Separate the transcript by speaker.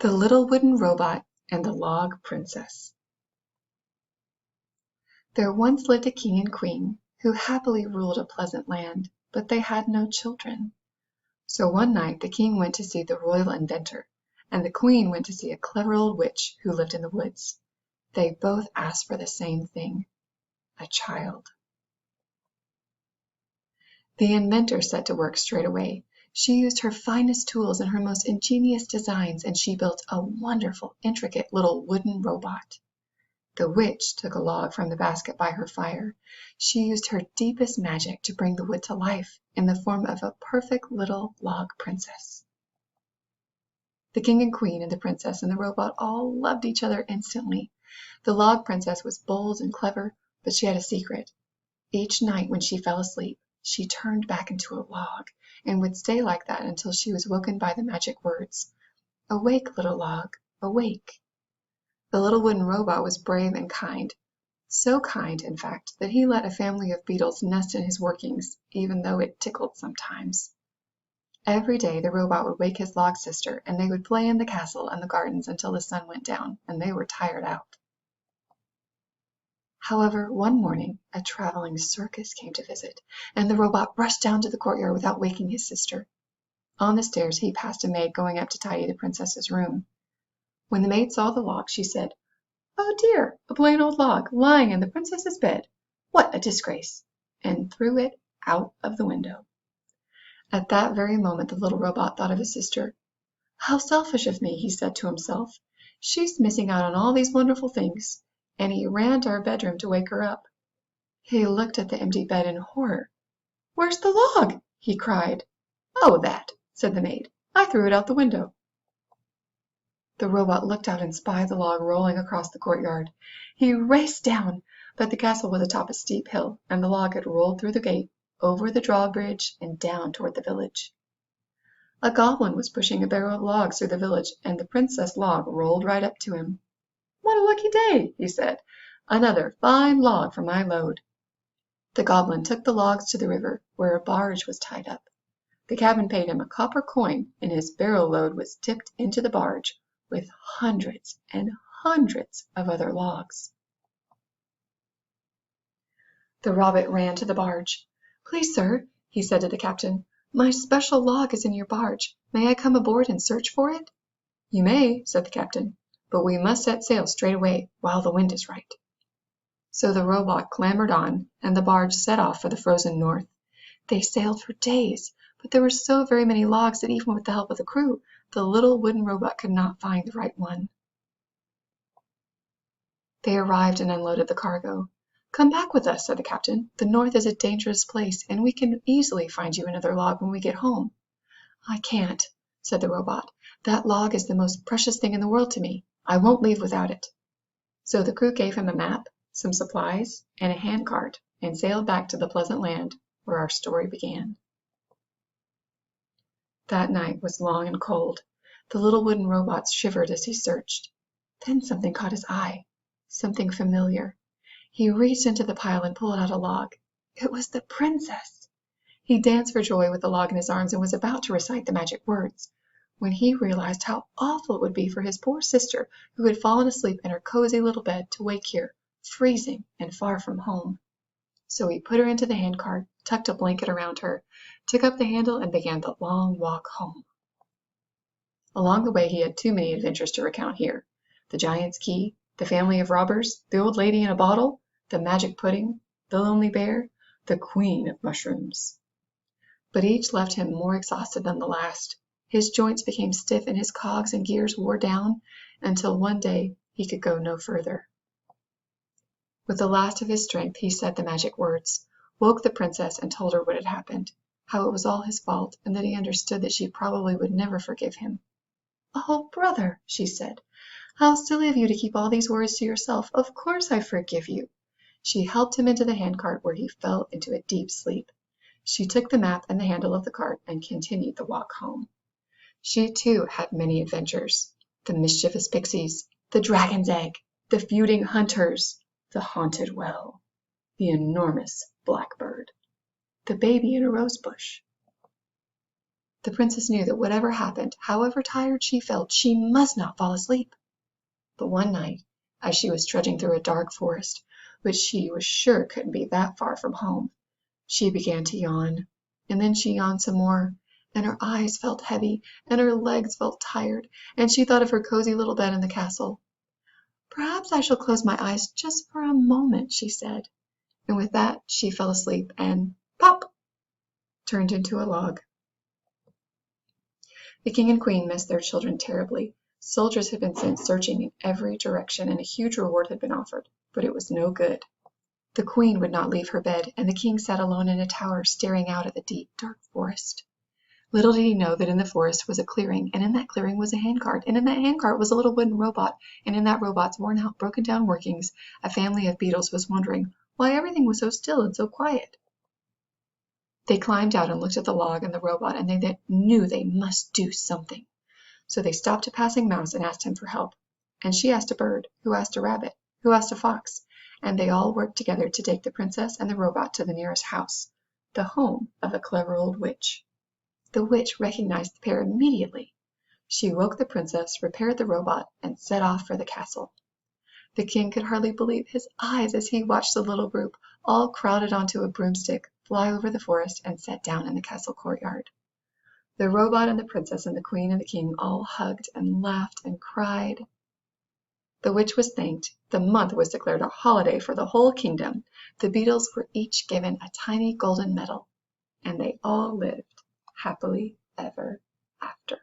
Speaker 1: The Little Wooden Robot and the Log Princess. There once lived a king and queen who happily ruled a pleasant land, but they had no children. So one night the king went to see the royal inventor, and the queen went to see a clever old witch who lived in the woods. They both asked for the same thing, a child. The inventor set to work straight away. She used her finest tools and her most ingenious designs, and she built a wonderful, intricate little wooden robot. The witch took a log from the basket by her fire. She used her deepest magic to bring the wood to life in the form of a perfect little log princess. The king and queen and the princess and the robot all loved each other instantly. The log princess was bold and clever, but she had a secret. Each night when she fell asleep, she turned back into a log and would stay like that until she was woken by the magic words, "Awake, little log, awake." The little wooden robot was brave and kind. So kind, in fact, that he let a family of beetles nest in his workings, even though it tickled sometimes. Every day the robot would wake his log sister, and they would play in the castle and the gardens until the sun went down, and they were tired out. However, one morning a traveling circus came to visit, and the robot rushed down to the courtyard without waking his sister. On the stairs he passed a maid going up to tidy the princess's room. When the maid saw the log, she said, "Oh dear, a plain old log lying in the princess's bed. What a disgrace!" and threw it out of the window. At that very moment the little robot thought of his sister. "How selfish of me," he said to himself. "She's missing out on all these wonderful things," and he ran to her bedroom to wake her up. He looked at the empty bed in horror. "Where's the log?" he cried. "Oh, that," said the maid. "I threw it out the window." The robot looked out and spied the log rolling across the courtyard. He raced down, but the castle was atop a steep hill, and the log had rolled through the gate, over the drawbridge, and down toward the village. A goblin was pushing a barrel of logs through the village, and the princess log rolled right up to him. "What a lucky day," he said. "Another fine log for my load." The goblin took the logs to the river, where a barge was tied up. The cabman paid him a copper coin, and his barrel load was tipped into the barge, with hundreds and hundreds of other logs. The rabbit ran to the barge. "Please, sir," he said to the captain, "my special log is in your barge. May I come aboard and search for it?" "You may," said the captain, "but we must set sail straight away, while the wind is right." So the robot clambered on, and the barge set off for the frozen north. They sailed for days, but there were so very many logs that even with the help of the crew, the little wooden robot could not find the right one. They arrived and unloaded the cargo. "Come back with us," said the captain. "The north is a dangerous place, and we can easily find you another log when we get home." "I can't," said the robot. "That log is the most precious thing in the world to me. I won't leave without it." So the crew gave him a map, some supplies, and a handcart, and sailed back to the pleasant land where our story began. That night was long and cold. The little wooden robot shivered as he searched. Then something caught his eye, something familiar. He reached into the pile and pulled out a log. It was the princess! He danced for joy with the log in his arms and was about to recite the magic words, when he realized how awful it would be for his poor sister, who had fallen asleep in her cozy little bed, to wake here, freezing and far from home. So he put her into the handcart, tucked a blanket around her, took up the handle, and began the long walk home. Along the way he had too many adventures to recount here. The giant's key, the family of robbers, the old lady in a bottle, the magic pudding, the lonely bear, the queen of mushrooms. But each left him more exhausted than the last. His joints became stiff and his cogs and gears wore down, until one day he could go no further. With the last of his strength he said the magic words, woke the princess, and told her what had happened, how it was all his fault, and that he understood that she probably would never forgive him. "Oh, brother," she said, "how silly of you to keep all these worries to yourself. Of course I forgive you." She helped him into the handcart, where he fell into a deep sleep. She took the map and the handle of the cart and continued the walk home. She too had many adventures. The mischievous pixies, the dragon's egg, the feuding hunters, the haunted well, the enormous blackbird, the baby in a rose bush. The princess knew that whatever happened, however tired she felt, she must not fall asleep. But one night, as she was trudging through a dark forest, which she was sure couldn't be that far from home, she began to yawn, and then she yawned some more, and her eyes felt heavy, and her legs felt tired, and she thought of her cozy little bed in the castle. "Perhaps I shall close my eyes just for a moment," she said, and with that she fell asleep and pop! Turned into a log. The king and queen missed their children terribly. Soldiers had been sent searching in every direction, and a huge reward had been offered, but it was no good. The queen would not leave her bed, and the king sat alone in a tower staring out at the deep, dark forest. Little did he know that in the forest was a clearing, and in that clearing was a handcart, and in that handcart was a little wooden robot, and in that robot's worn out, broken down workings, a family of beetles was wondering why everything was so still and so quiet. They climbed out and looked at the log and the robot, and they knew they must do something. So they stopped a passing mouse and asked him for help. And she asked a bird, who asked a rabbit, who asked a fox, and they all worked together to take the princess and the robot to the nearest house, the home of a clever old witch. The witch recognized the pair immediately. She woke the princess, repaired the robot, and set off for the castle. The king could hardly believe his eyes as he watched the little group, all crowded onto a broomstick, fly over the forest and set down in the castle courtyard. The robot and the princess and the queen and the king all hugged and laughed and cried. The witch was thanked, the month was declared a holiday for the whole kingdom, the beetles were each given a tiny golden medal, and they all lived happily ever after.